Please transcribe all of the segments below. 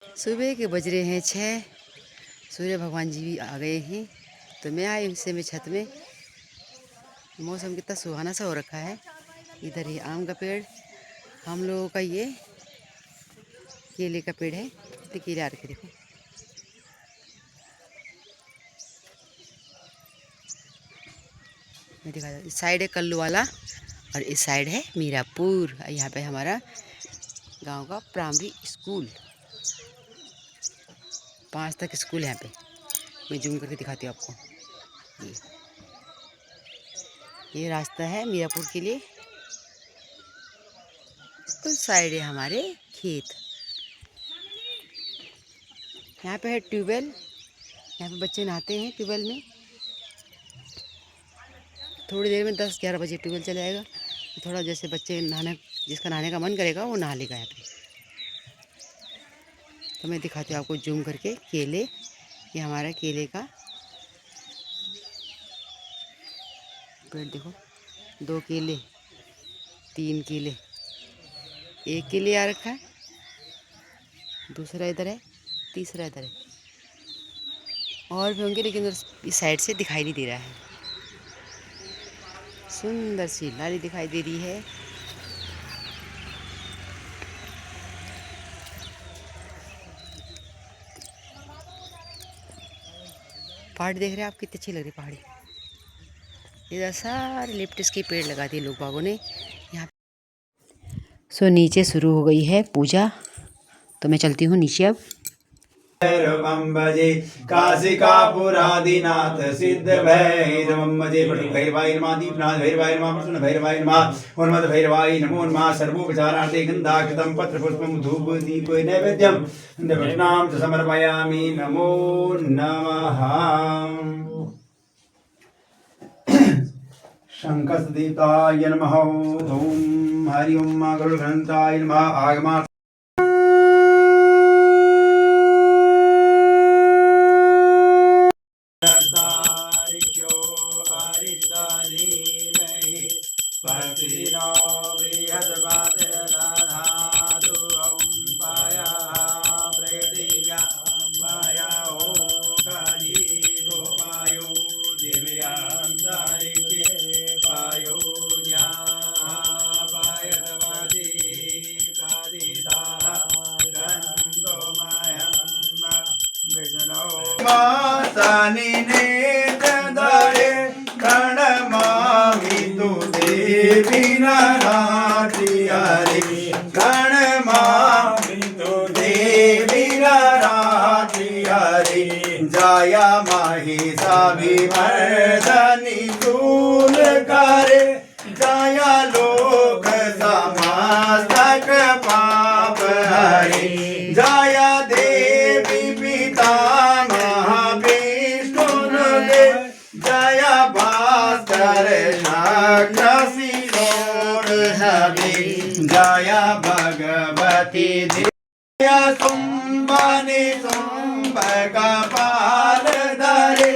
सुबह के बज रहे हैं 6। सूर्य भगवान जी भी आ गए हैं। तो मैं आई उनसे में छत में। मौसम कितना सुहाना सा हो रखा है। इधर ये आम का पेड़, हम लोगों का ये केले का पेड़ है। तो केले आ रखे देखो। मैं दिखा, इस साइड है कल्लू वाला और इस साइड है मीरापुर। यहाँ पे हमारा गांव का प्राइमरी स्कूल, 5 तक स्कूल है यहाँ पे। मैं जूम करके दिखाती हूँ आपको। ये रास्ता है मीरापुर के लिए। उस साइड है हमारे खेत। यहाँ पे है ट्यूबवेल। यहाँ पे बच्चे नहाते हैं ट्यूबवेल में। थोड़ी देर में 10-11 बजे ट्यूबवेल चल जाएगा। थोड़ा जैसे बच्चे नहाने, जिसका नहाने का मन करेगा वो नहा लेगा यहाँ पे। तो मैं दिखाती हूँ आपको जूम करके केले। ये हमारा केले का पेड़ देखो। 2 केले, 3 केले, 1 केले आ रखा है, दूसरा इधर है, तीसरा इधर है। और भी होंगे लेकिन इस साइड से दिखाई नहीं दे रहा है। सुंदर सी लाली दिखाई दे रही है। पहाड़ी देख रहे हैं आप, कितनी अच्छी लग रही पहाड़ी। इधर सारे लिप्टिस के पेड़ लगा दिए लोग बागों ने यहाँ। सो नीचे शुरू हो गई है पूजा। तो मैं चलती हूँ नीचे अब। भजे काशिकापुरादिनाथ सिद्ध भैरवं भजे भैरवाय नमः दीपनाथ भैरवाय नमः प्रसन्न भैरवाय नमः उन्मत्त भैरवाय नमो नमः सर्वोपचारार्थे गन्धाक्षतं पत्रपुष्पं धूप दीप नैवेद्यं दक्षिणां च समर्पयामि। नमो नमः। शंकरदेवताय नमः। ओम हरि ओम गुरुग्रन्थाय नमः। आगमा मातानी ने दरे गणमामि तु देवी नारायणी हरि गणमामि तु देवी नारायणी हरि जया महिषाभिमर्दिनी दूर करे जया लोक समस्तक पाप हरि जया देवी पिता जया भास्कर जया भगवती जया शुंभनि शुंभ कपाल धरे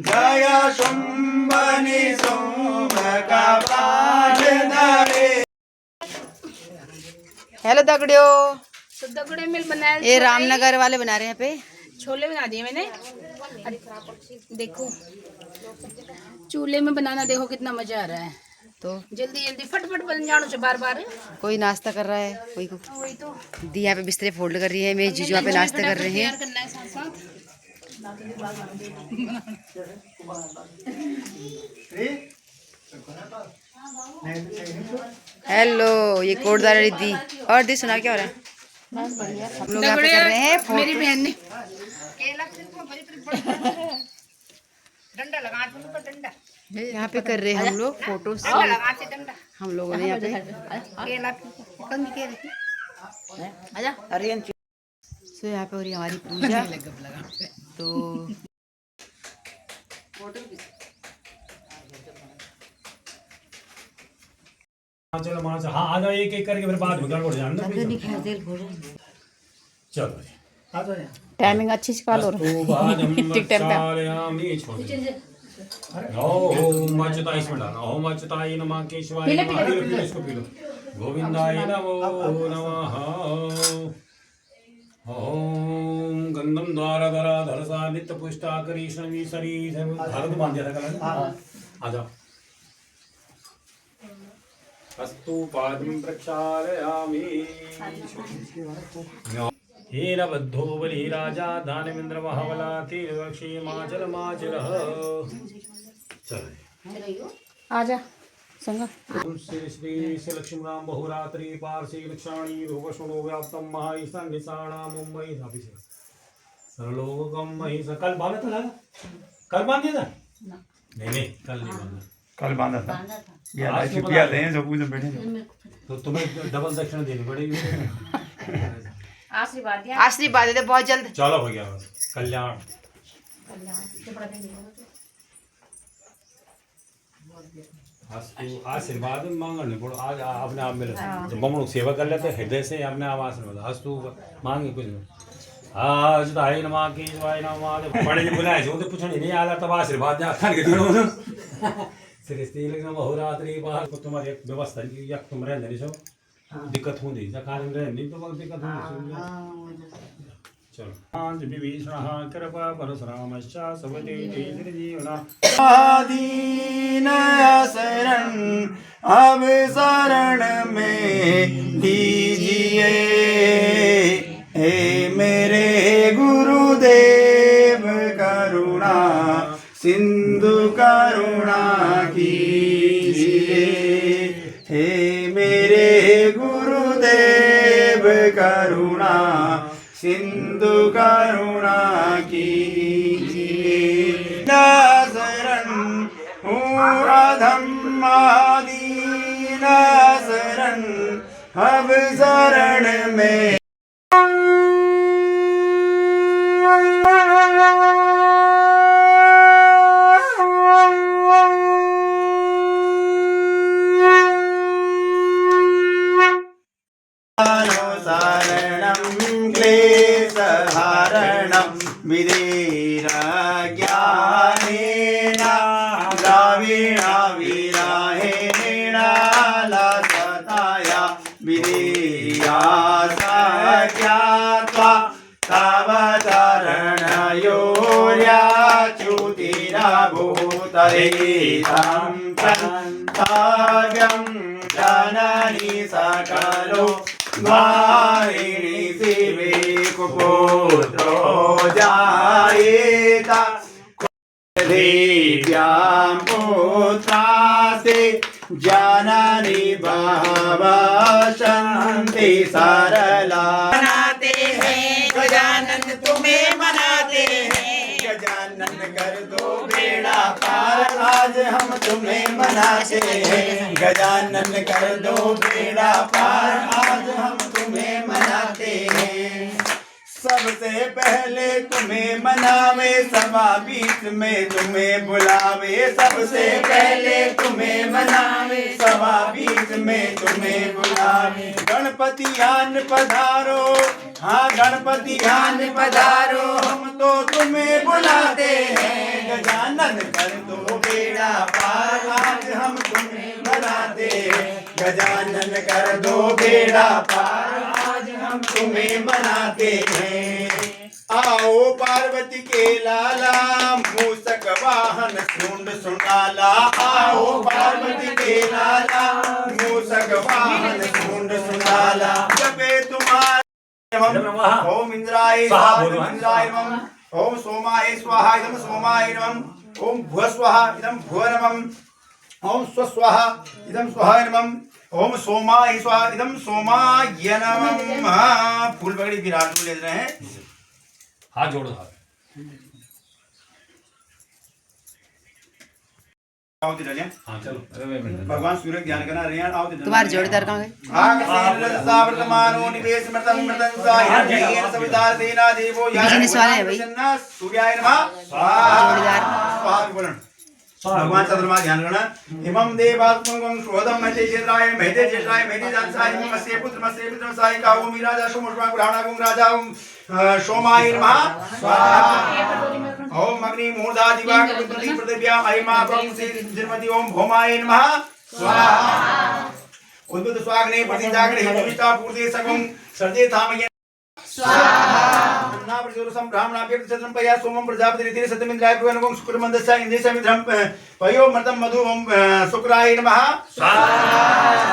जया शुंभनि शुंभ कपाल धरे। हेलो दगड़ियो। तो दगड़े मिल बनाया। ये रामनगर वाले बना रहे हैं पे छोले बना दिए मैंने। देखो चूल्हे में बनाना, देखो कितना मजा आ रहा है। तो जल्दी जल्दी फटफट बन जानो से बार बार। कोई नाश्ता कर रहा है, कोई को वही तो दी यहाँ पे बिस्तरे फोल्ड कर रही है। मेरे जीजू यहाँ पे नाश्ता कर रहे हैं। करना है साथ साथ। हेलो, ये कोटदार दी और दी सुना क्या हो रहा है। हम लोग यहाँ पे कर रहे हैं मेरी बहन ने यहाँ पे कर रहे हैं हम लोग फोटो। हम लोगों ने यहाँ पे सो यहाँ पे हो रही हमारी पूजा। तो चलो वहां से हाँ आ जाओ एक एक करके फिर बाद में गड़बड़ जान दो। चलो आ जाओ। टाइमिंग अच्छी से कॉल हो रहा ठीक टाइम पे ओम अच्युताय इसमें डालना। ओम अच्युताय नमः केशवाय नमः। पीलो इसको पीलो। गोविंदाय नमो नमः। ओम गंधम द्वारा धरा धरसा नित्य पुष्टा करी शनि शरीर भारत बांध दिया था कल आ जाओ अस्तु पादं प्रक्षालयामि हीनबद्धो बलि राजा दानवेन्द्र महाबला तीर्वक्षी माचल माचरः चल आजा संग श्री श्री श्री लक्ष्मी राम बहुरात्रि पार्षि लक्षाणी रोगशुणो व्याप्तम महाईशान निशाणा मुंबई धापी से सर्वलोकम मही कल बांधा था कल बांध दिया था नहीं कल नहीं बांधा कल बांधा था ये आज छुट्टियां थे सब कुछ बैठे थे तो तुम्हें डबल दक्षिणा देनी पड़ेगी आशीर्वाद दे दे बहुत जल्द। चलो भैया कल्याण आशीर्वाद मांगने पड़ो आज अपने आप मिले जब हम लोग सेवा कर लेते हृदय से अपने आप आशीर्वाद हस्तु मांगे कुछ नहीं आज तो आई नमा की वाई नमा बड़े जी बुलाए जो तो पूछने नहीं आला तब आशीर्वाद दे खान के दिनों श्री श्री लक्ष्मी बहुरात्रि बाहर को तुम्हारी एक व्यवस्था की या तुम रहने नहीं सो दिक्कत होती है खाने रहने नहीं तो बहुत दिक्कत होती चलो आज विभीषण कृपा परशुरामश्च सबते श्री जीवना आदीन शरण अब शरण में दीजिए हे मेरे गुरुदेव करुणा सिंधु करुणा कीजिए हे मेरे गुरुदेव करुणा सिंधु करुणा कीजिए शरण हूँ अधम आदीन शरण अब शरण में विदेर ज्ञानेन द्राविणा विराहेण लसताया विदेया ज्ञात्वा तव चरणयोर्याच्युतिरभूतरेतं प्रन्तव्यं जननी सकलो द्वारिणि शिवे कुपुत्रो जायेता देव्यां पुत्रास्ते जननी भावशन्ति सरला मनाते हैं गजानन तुम्हें मनाते हैं गजानन कर दो बेड़ा पार आज हम तुम्हें मनाते हैं गजानन कर दो बेड़ा पार आज हम तुम्हें मनाते हैं सबसे पहले तुम्हें मनावे सभा बीच में तुम्हें बुलावे सबसे पहले तुम्हें मनावे सभा बीच में तुम्हें बुलावे गणपति आन पधारो हाँ गणपति आन पधारो हम तो तुम्हें बुलाते हैं गजानन कर दो बेड़ा पार आज हम तुम्हें बुलाते हैं गजानन कर दो बेड़ा पार आज हम तुम्हें मनाते हैं आओ पार्वती के लाला मूसक वाहन सूंड सुनाला आओ पार्वती के लाला मूसक वाहन सूंड सुनाला जपे तुम्हारा ओम इंद्राय स्वाहा इंद्राय नमः ओम सोमाय स्वाहा इदं सोमाय नमः ओम भुव स्वाहा इदं भुव नमः ओम स्वस्वाहा इदं स्वाहाय नमः ओम सोमाय स्वाहा इदं सोमाय नमः फूल पकड़ी विराट को ले रहे हैं हाथ जोड़ो हाथ आओ चलिए हाँ चलो भगवान सूर्य ध्यान करना रहे हैं आओ तुम्हारे जोड़ीदार कहाँ गए? सावर्तमानो निवेश मृतं मृतं साहित्येन सवितार देना देवो बिजनेस वाले हैं भाई। सूर्याय नमः स्वाहा जोड़ीदार। स्वाहा बोलन भगवान चंद्रमा ध्यान करना इमं देवात्मकं श्रोदं मते चेत्राय मेते जानसाय मस्य पुत्र साय का ओम राजा सोमश्वा पुराणा गुं राजा ओम सोमाय नमः स्वाहा ओम अग्नि मूर्धा दिवाक पुत्री पृथिव्या अयमा प्रमुसे जन्मति ओम भौमाय नमः स्वाहा उद्भुत स्वाग्ने प्रतिजाग्रे हितविष्टा पूर्ते सकं सर्जे थामये स्वाहा अन्ना सुरसम ब्राह्मणा व्यक्त चतुरं पया सोमं प्रजापति रीति सत्यमिंद्राय पुरुषं शुक्रमंदस्या इंद्रिय मित्रं पयो मर्तं मधुवं शुक्राय नमः स्वाहा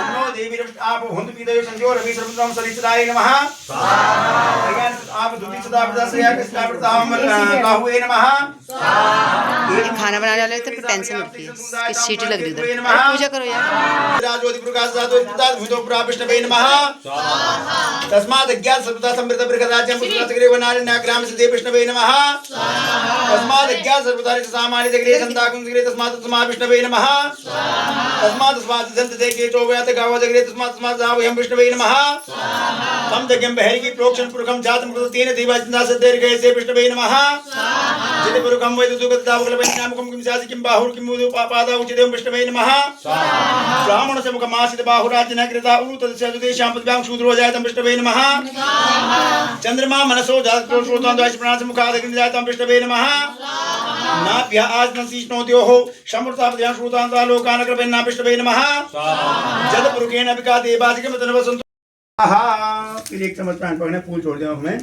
नमो देवी आप हुंद पीदयो संजो रवि सर्वत्रम सरित्राय नमः स्वाहा आप दुति सदा प्रदाश्रया कृष्णा प्रताम काहुए नमः स्वाहा ये खाना बनाने वाले तो टेंशन होती है कि सीटी लग रही है उधर। पूजा करो यार। राजोदि प्रकाश जातो प्रताप भूतो प्राविष्टवे नमः स्वाहा तस्मात् अज्ञात सर्वदा समृद्ध बृहदाज्यं पुष्पसग्रे वनारण्य ग्राम सिद्धे विष्णवे नमः स्वाहा तस्मात् अज्ञात सर्वदा सामान्य जगरे संताकुं जगरे तस्मात् तस्मा विष्णवे नमः स्वाहा तस्मात् तस्मात् दंत देखे चोवयात गाव जगरे तस्मात् जावयं विष्णवे नमः स्वाहा तम जगं बहरि की प्रोक्षण पुरखं जातम कृतेन देवाचिन्ता सद्देर गयसे विष्णवे नमः स्वाहा जिते पुरखं वैदुगतावकल वैनामकं किं सासि किं बाहुर किं मुदु पापादा उचिदेव विष्णवे नमः स्वाहा ब्राह्मण से मुखमासित बाहुराजन कृता उरुतस्य जुदेशां पद्भ्यां शूद्रो जायतं विष्णवे नमः स्वाहा चंद्रमा मनसो जातो श्रोतां द्वाच प्राण से मुखादग्नि जायतं विष्णवे नमः स्वाहा नाभ्या आजनं सीष्णोद्योः समृता पद्भ्यां श्रोतां द्वा लोकान् कृपेन्ना विष्णवे नमः स्वाहा जद पुरुषेण विका देवादिकं तनवसंतो आहा फिर एक चम्मच पानी पकड़ना फूल छोड़ देना हमें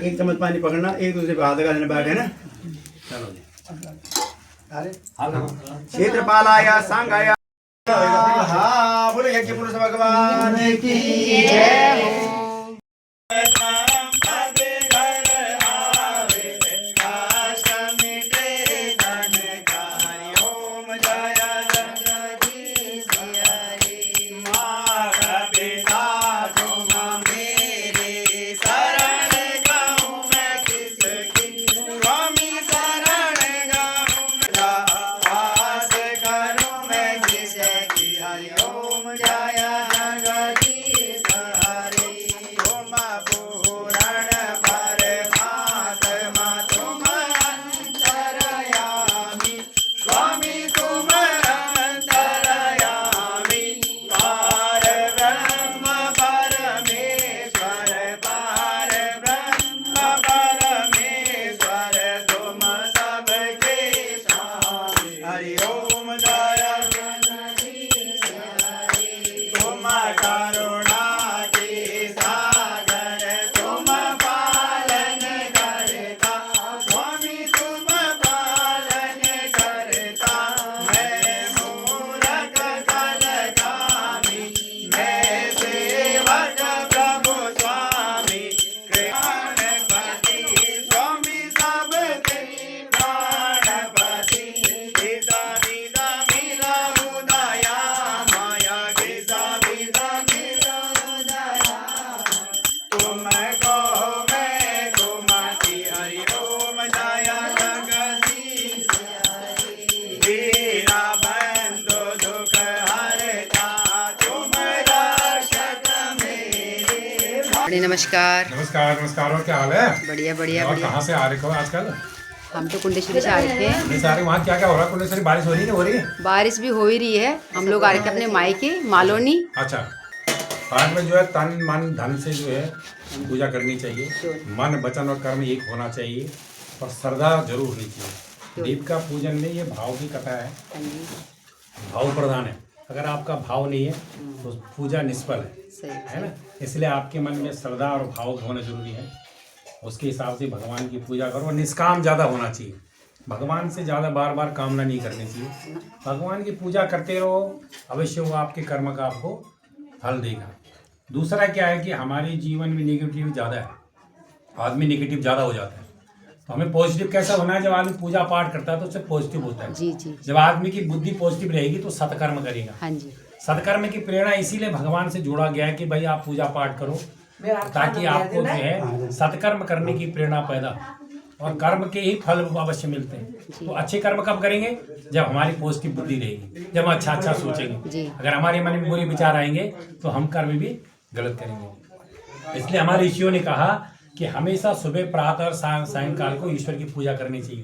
एक चम्मच पानी पकड़ना एक दूसरे पे हाथ लगा देना बैठ है ना चलो क्षेत्रपालाय सांगाय आहा बोले यज्ञ पुरुष भगवान की जय हो। नमस्कार नमस्कार नमस्कार। और क्या हाल है? बढ़िया बढ़िया और बढ़िया। कहाँ से आ रहे हो आजकल? हम तो कुंडेश्वरी से आ रहे थे। कुंडेश्वरी आ रहे, वहाँ क्या क्या हो रहा है? कुंडेश्वरी बारिश हो रही है हो रही है? बारिश भी हो ही रही है। हम लोग आ रहे थे अपने मायके मालोनी। अच्छा, पाठ में जो है तन मन धन से जो है पूजा करनी चाहिए। मन वचन और कर्म एक होना चाहिए और श्रद्धा जरूर होनी चाहिए। दीप का पूजन में ये भाव की कथा है, भाव प्रधान है। अगर आपका भाव नहीं है तो पूजा निष्फल है ना। इसलिए आपके मन में श्रद्धा और भाव होना जरूरी है। उसके हिसाब से भगवान की पूजा करो। निष्काम ज़्यादा होना चाहिए, भगवान से ज़्यादा बार बार कामना नहीं करनी चाहिए। भगवान की पूजा करते रहो, अवश्य वो आपके कर्म का आपको फल देगा। दूसरा क्या है कि हमारे जीवन में नेगेटिव ज़्यादा है, आदमी नेगेटिव ज़्यादा हो जाता है। तो हमें पॉजिटिव कैसा होना है? जब आदमी पूजा पाठ करता है तो उससे पॉजिटिव होता है। जी जी। जब आदमी की बुद्धि पॉजिटिव रहेगी तो सत्कर्म करेगा। हाँ जी। सत्कर्म की प्रेरणा इसीलिए भगवान से जोड़ा गया है कि भाई आप पूजा पाठ करो, ताकि आपको जो है सत्कर्म करने की प्रेरणा पैदा, और कर्म के ही फल अवश्य मिलते हैं। तो अच्छे कर्म कब करेंगे? जब हमारी पॉजिटिव बुद्धि रहेगी, जब हम अच्छा अच्छा सोचेंगे। अगर हमारे मन में बुरे विचार आएंगे तो हम कर्म भी गलत करेंगे। इसलिए हमारे ऋषियों ने कहा कि हमेशा सुबह प्रातः और सायंकाल को ईश्वर की पूजा करनी चाहिए,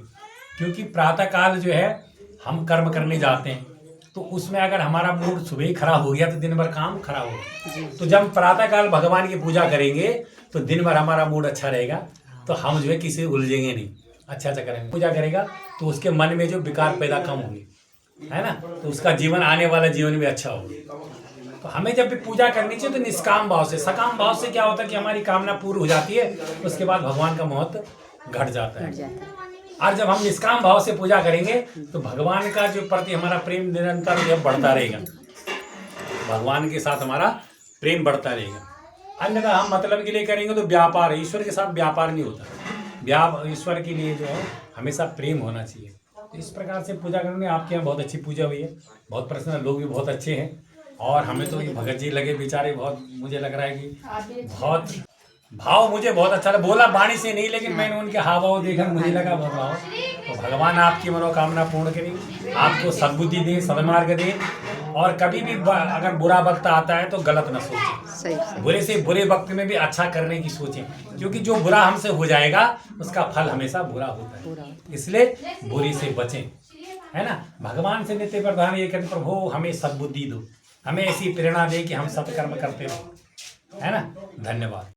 क्योंकि प्रातः काल जो है हम कर्म करने जाते हैं, तो उसमें अगर हमारा मूड सुबह ही खराब हो गया तो दिन भर काम खराब होगा। तो जब प्रातः काल भगवान की पूजा करेंगे तो दिन भर हमारा मूड अच्छा रहेगा, तो हम जो है किसी उलझेंगे नहीं, अच्छा अच्छा करेंगे। पूजा करेगा तो उसके मन में जो विकार पैदा कम होंगे, है ना, तो उसका जीवन आने वाला जीवन भी अच्छा होगा। तो हमें जब भी पूजा करनी चाहिए तो निष्काम भाव से, सकाम भाव से क्या होता है कि हमारी कामना पूरी हो जाती है, उसके बाद भगवान का महत्व घट जाता है। और जब हम निष्काम भाव से पूजा करेंगे तो भगवान का जो प्रति हमारा प्रेम निरंतर जो बढ़ता रहेगा, भगवान के साथ हमारा प्रेम बढ़ता रहेगा। अन्यथा हम मतलब के लिए करेंगे तो व्यापार, ईश्वर के साथ व्यापार नहीं होता। ईश्वर के लिए जो है हमेशा प्रेम होना चाहिए। तो इस प्रकार से पूजा करने में आपके यहाँ बहुत अच्छी पूजा हुई है, बहुत प्रसन्न, लोग भी बहुत अच्छे हैं। और हमें तो ये भगत जी लगे बेचारे, बहुत मुझे लग रहा है कि बहुत भाव मुझे बहुत अच्छा लगा। बोला वाणी से नहीं, लेकिन मैंने उनके हाव भाव देखा, मुझे लगा बहुत भाव। तो भगवान आपकी मनोकामना पूर्ण करें, आपको सद्बुद्धि दे, सदमार्ग दे। और कभी भी अगर बुरा वक्त आता है तो गलत न सोचें, बुरे से बुरे वक्त में भी अच्छा करने की सोचें, क्योंकि जो बुरा हमसे हो जाएगा उसका फल हमेशा बुरा होता है। इसलिए बुरे से बचें, है ना। भगवान से नित्य प्रधान ये कहते, प्रभु हमें सद्बुद्धि दो, हमें ऐसी प्रेरणा दे कि हम सत्कर्म करते रहो, है ना। धन्यवाद।